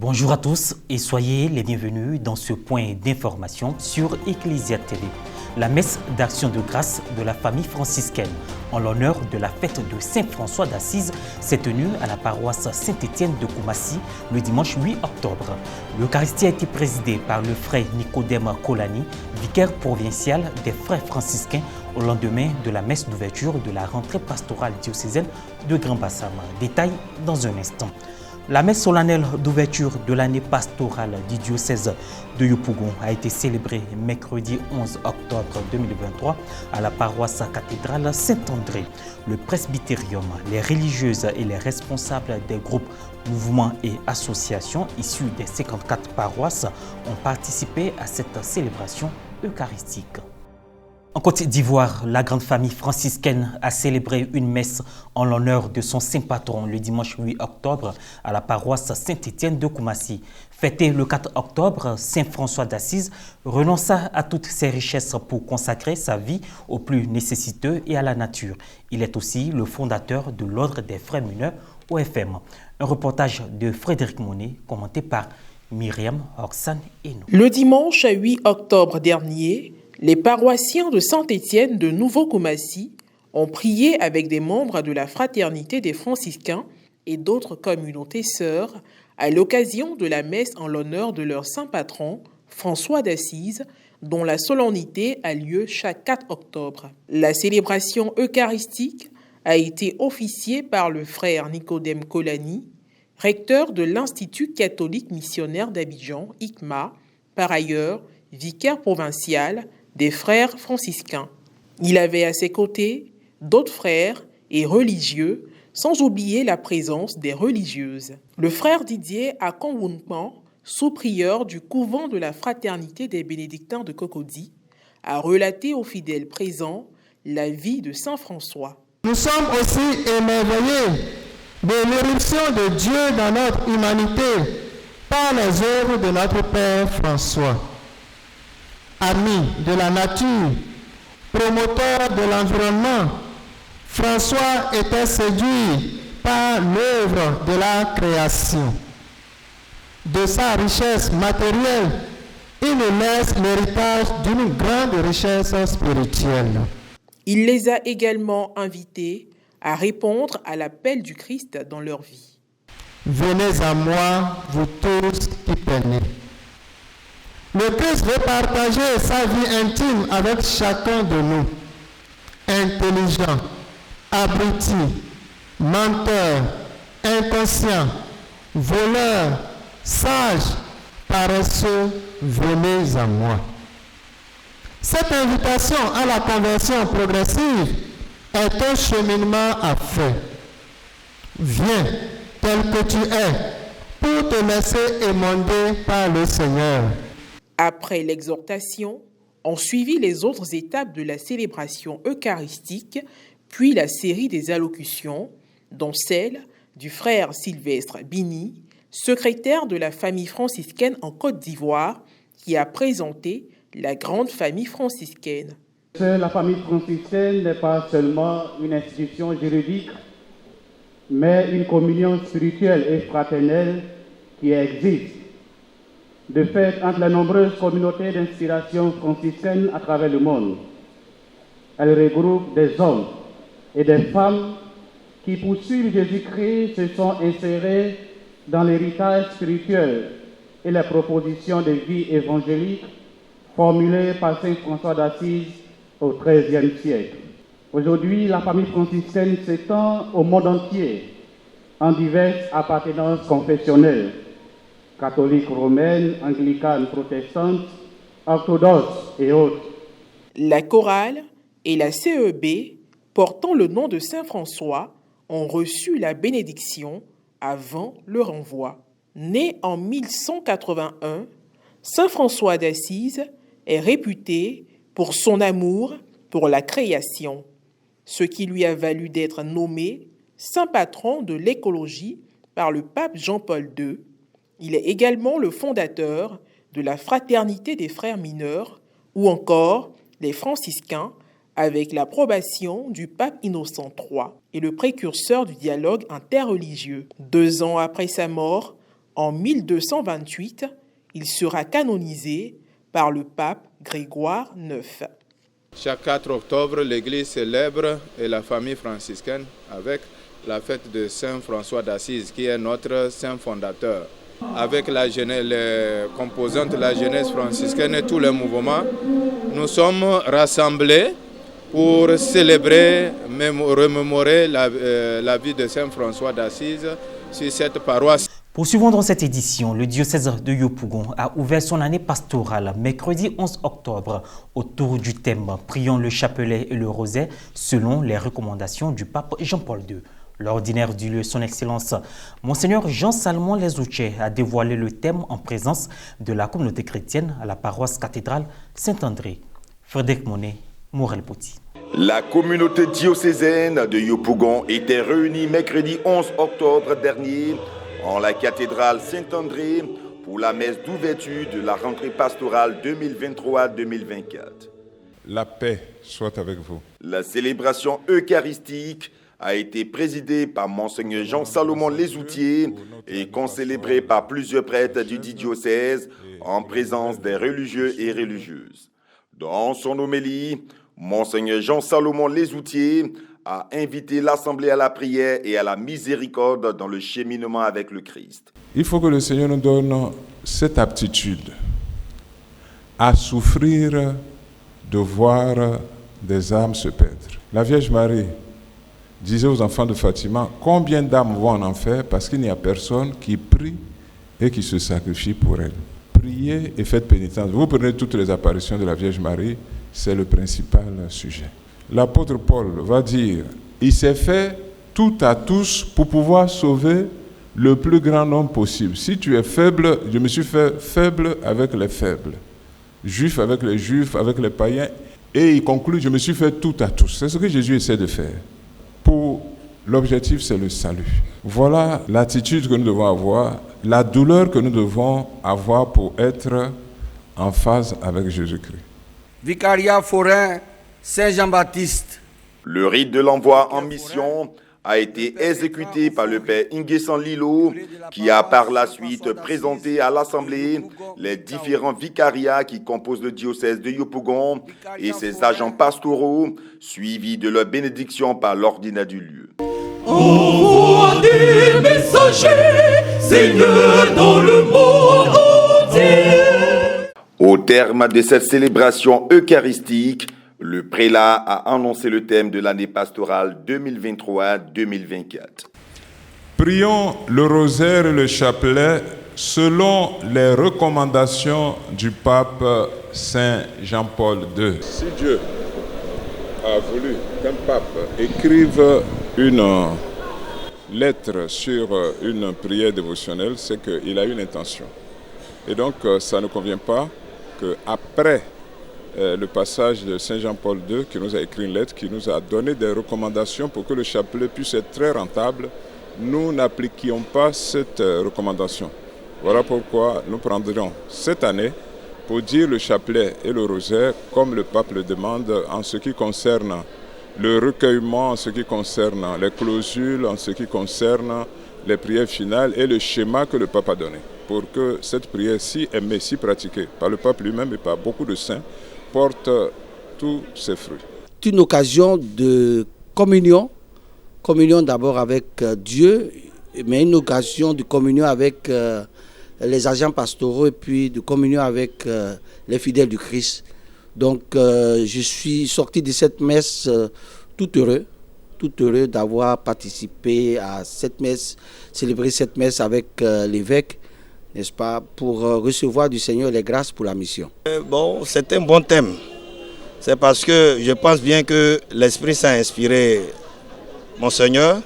Bonjour à tous et soyez les bienvenus dans ce point d'information sur Ecclesia TV. La messe d'action de grâce de la famille franciscaine en l'honneur de la fête de Saint-François d'Assise s'est tenue à la paroisse Saint-Étienne de Koumassi le dimanche 8 octobre. L'Eucharistie a été présidée par le frère Nicodème Kolani, vicaire provincial des frères franciscains au lendemain de la messe d'ouverture de la rentrée pastorale diocésaine de Grand Bassam. Détail dans un instant. La messe solennelle d'ouverture de l'année pastorale du diocèse de Yopougon a été célébrée mercredi 11 octobre 2023 à la paroisse cathédrale Saint-André. Le presbytérium, les religieuses et les responsables des groupes, mouvements et associations issus des 54 paroisses ont participé à cette célébration eucharistique. En Côte d'Ivoire, la grande famille franciscaine a célébré une messe en l'honneur de son saint patron le dimanche 8 octobre à la paroisse Saint-Étienne de Koumassi. Fêté le 4 octobre, Saint François d'Assise renonça à toutes ses richesses pour consacrer sa vie aux plus nécessiteux et à la nature. Il est aussi le fondateur de l'Ordre des Frères mineurs OFM. Un reportage de Frédéric Monet commenté par Myriam Orsan Eno. Le dimanche 8 octobre dernier, les paroissiens de Saint-Étienne de Nouveau-Koumassi ont prié avec des membres de la Fraternité des franciscains et d'autres communautés sœurs à l'occasion de la messe en l'honneur de leur saint patron, François d'Assise, dont la solennité a lieu chaque 4 octobre. La célébration eucharistique a été officiée par le frère Nicodème Kolani, recteur de l'Institut catholique missionnaire d'Abidjan, ICMA, par ailleurs vicaire provincial des frères franciscains. Il avait à ses côtés d'autres frères et religieux, sans oublier la présence des religieuses. Le frère Didier Akonwounpan, sous-prieur du couvent de la Fraternité des Bénédictins de Cocody, a relaté aux fidèles présents la vie de Saint François. Nous sommes aussi émerveillés de l'éruption de Dieu dans notre humanité par les œuvres de notre Père François. Ami de la nature, promoteur de l'environnement, François était séduit par l'œuvre de la création. De sa richesse matérielle, il nous laisse l'héritage d'une grande richesse spirituelle. Il les a également invités à répondre à l'appel du Christ dans leur vie. Venez à moi, vous tous qui peinez. Le Christ veut partager sa vie intime avec chacun de nous. Intelligent, abruti, menteur, inconscient, voleur, sage, paresseux, venez à moi. Cette invitation à la conversion progressive est un cheminement à faire. Viens tel que tu es pour te laisser émonder par le Seigneur. Après l'exhortation, ont suivi les autres étapes de la célébration eucharistique, puis la série des allocutions, dont celle du frère Sylvestre Bini, secrétaire de la famille franciscaine en Côte d'Ivoire, qui a présenté la grande famille franciscaine. La famille franciscaine n'est pas seulement une institution juridique, mais une communion spirituelle et fraternelle qui existe. De fait, entre les nombreuses communautés d'inspiration franciscaine à travers le monde, elle regroupe des hommes et des femmes qui, pour suivre Jésus-Christ, se sont insérés dans l'héritage spirituel et les propositions de vie évangélique formulées par Saint François d'Assise au XIIIe siècle. Aujourd'hui, la famille franciscaine s'étend au monde entier en diverses appartenances confessionnelles, catholique romaine, anglicane, protestante, orthodoxe et autres. La chorale et la CEB, portant le nom de Saint François, ont reçu la bénédiction avant le renvoi. Né en 1181, Saint François d'Assise est réputé pour son amour pour la création, ce qui lui a valu d'être nommé saint patron de l'écologie par le pape Jean-Paul II. Il est également le fondateur de la Fraternité des Frères mineurs ou encore les franciscains avec l'approbation du pape Innocent III et le précurseur du dialogue interreligieux. 2 ans après sa mort, En 1228, il sera canonisé par le pape Grégoire IX. Chaque 4 octobre, l'Église célèbre et la famille franciscaine avec la fête de Saint François d'Assise, qui est notre saint fondateur. Avec la jeunesse, les composantes de la jeunesse franciscaine et tous les mouvements, nous sommes rassemblés pour célébrer, remémorer la vie de Saint François d'Assise sur cette paroisse. Poursuivons dans cette édition, le diocèse de Yopougon a ouvert son année pastorale mercredi 11 octobre autour du thème « Prions le chapelet et le rosaire » selon les recommandations du pape Jean-Paul II. L'ordinaire du lieu, son Excellence, Monseigneur Jean-Salmon Lesoutché, a dévoilé le thème en présence de la communauté chrétienne à la paroisse cathédrale Saint-André. Frédéric Monet, Morel Poti. La communauté diocésaine de Yopougon était réunie mercredi 11 octobre dernier en la cathédrale Saint-André pour la messe d'ouverture de la rentrée pastorale 2023-2024. La paix soit avec vous. La célébration eucharistique a été présidée par Monseigneur Jean-Salomon Lesoutché et concélébrée par plusieurs prêtres du diocèse en présence des religieux et religieuses. Dans son homélie, Monseigneur Jean-Salomon Lesoutché a invité l'Assemblée à la prière et à la miséricorde dans le cheminement avec le Christ. Il faut que le Seigneur nous donne cette aptitude à souffrir de voir des âmes se perdre. La Vierge Marie disait aux enfants de Fatima, combien d'âmes vont en enfer parce qu'il n'y a personne qui prie et qui se sacrifie pour elle. Priez et faites pénitence. Vous prenez toutes les apparitions de la Vierge Marie, c'est le principal sujet. L'apôtre Paul va dire, il s'est fait tout à tous pour pouvoir sauver le plus grand nombre possible. Si tu es faible, je me suis fait faible avec les faibles. Juif avec les juifs, avec les païens. Et il conclut, je me suis fait tout à tous. C'est ce que Jésus essaie de faire. Pour l'objectif, c'est le salut. Voilà l'attitude que nous devons avoir, la douleur que nous devons avoir pour être en phase avec Jésus-Christ. Vicariat forain Saint-Jean-Baptiste. Le rite de l'envoi en mission a été exécuté par le père Inguessan Lilo, qui a par la suite présenté à l'Assemblée les différents vicariats qui composent le diocèse de Yopougon et ses agents pastoraux, suivis de leur bénédiction par l'ordinaire du lieu. Envoie des messagers, Seigneur, dans le monde entier. Au terme de cette célébration eucharistique, le prélat a annoncé le thème de l'année pastorale 2023-2024. Prions le rosaire et le chapelet selon les recommandations du pape Saint Jean-Paul II. Si Dieu a voulu qu'un pape écrive une lettre sur une prière dévotionnelle, c'est qu'il a une intention. Et donc, ça ne convient pas qu'après le passage de Saint Jean-Paul II, qui nous a écrit une lettre, qui nous a donné des recommandations pour que le chapelet puisse être très rentable, nous n'appliquions pas cette recommandation. Voilà pourquoi nous prendrons cette année pour dire le chapelet et le rosaire comme le pape le demande en ce qui concerne le recueillement, en ce qui concerne les clausules, en ce qui concerne les prières finales et le schéma que le pape a donné, pour que cette prière si aimée, si pratiquée par le pape lui-même et par beaucoup de saints, porte tous ses fruits. C'est une occasion de communion d'abord avec Dieu, mais une occasion de communion avec les agents pastoraux et puis de communion avec les fidèles du Christ. Donc je suis sorti de cette messe tout heureux d'avoir participé à cette messe, célébrer cette messe avec l'évêque, n'est-ce pas, pour recevoir du Seigneur les grâces pour la mission. Bon, c'est un bon thème. C'est parce que je pense bien que l'Esprit Saint a inspiré Monseigneur,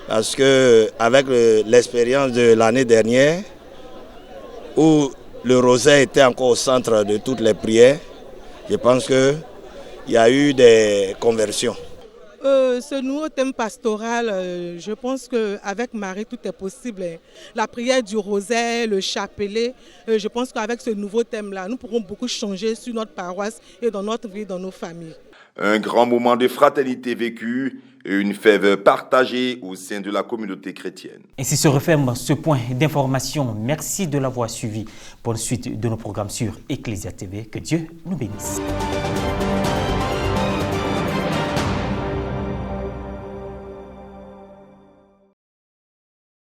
parce que avec l'expérience de l'année dernière, où le rosaire était encore au centre de toutes les prières, je pense qu'il y a eu des conversions. Ce nouveau thème pastoral, je pense qu'avec Marie, tout est possible. La prière du rosaire, le chapelet, je pense qu'avec ce nouveau thème-là, nous pourrons beaucoup changer sur notre paroisse et dans notre vie, dans nos familles. Un grand moment de fraternité vécu et une fève partagée au sein de la communauté chrétienne. Ainsi se referme ce point d'information. Merci de l'avoir suivi. Bonne suite de nos programmes sur Ecclesia TV. Que Dieu nous bénisse.